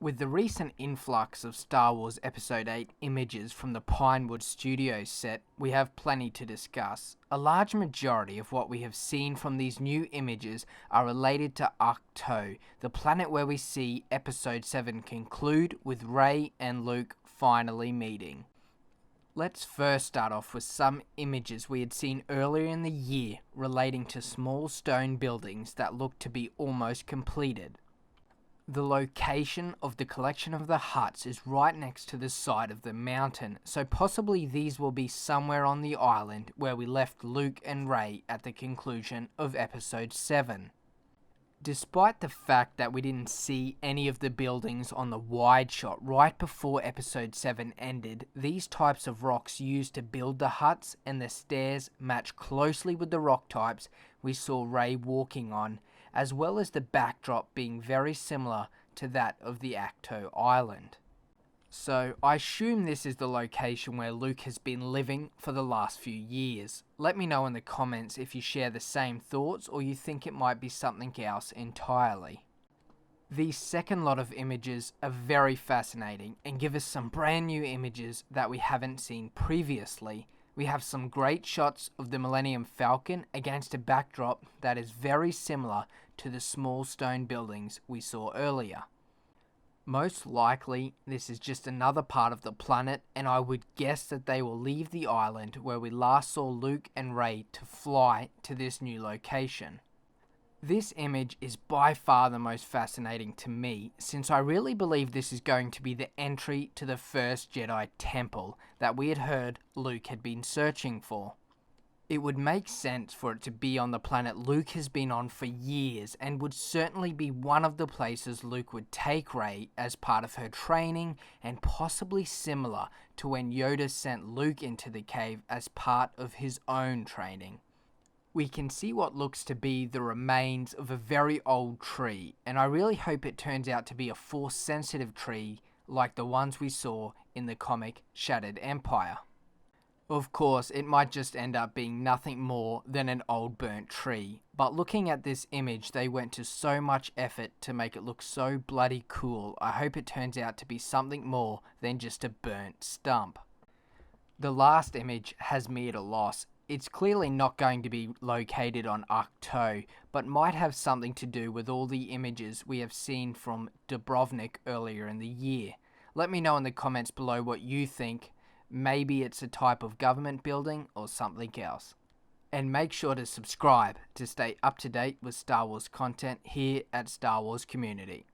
With the recent influx of Star Wars Episode VIII images from the Pinewood Studios set, we have plenty to discuss. A large majority of what we have seen from these new images are related to Ach-to, the planet where we see Episode VII conclude with Rey and Luke finally meeting. Let's first start off with some images we had seen earlier in the year relating to small stone buildings that look to be almost completed. The location of the collection of the huts is right next to the side of the mountain, so possibly these will be somewhere on the island where we left Luke and Rey at the conclusion of Episode VII. Despite the fact that we didn't see any of the buildings on the wide shot right before Episode VII ended, these types of rocks used to build the huts and the stairs match closely with the rock types we saw Rey walking on, as well as the backdrop being very similar to that of the Ach-to island. So I assume this is the location where Luke has been living for the last few years. Let me know in the comments if you share the same thoughts or you think it might be something else entirely. These second lot of images are very fascinating and give us some brand new images that we haven't seen previously. We have some great shots of the Millennium Falcon against a backdrop that is very similar to the small stone buildings we saw earlier. Most likely, this is just another part of the planet, and I would guess that they will leave the island where we last saw Luke and Rey to fly to this new location. This image is by far the most fascinating to me, since I really believe this is going to be the entry to the First Jedi Temple that we had heard Luke had been searching for. It would make sense for it to be on the planet Luke has been on for years, and would certainly be one of the places Luke would take Rey as part of her training, and possibly similar to when Yoda sent Luke into the cave as part of his own training. We can see what looks to be the remains of a very old tree, and I really hope it turns out to be a Force-sensitive tree like the ones we saw in the comic Shattered Empire. Of course, it might just end up being nothing more than an old burnt tree, but looking at this image, they went to so much effort to make it look so bloody cool. I hope it turns out to be something more than just a burnt stump. The last image has me at a loss. It's clearly not going to be located on Ach-to, but might have something to do with all the images we have seen from Dubrovnik earlier in the year. Let me know in the comments below what you think. Maybe it's a type of government building or something else. And make sure to subscribe to stay up to date with Star Wars content here at Star Wars Community.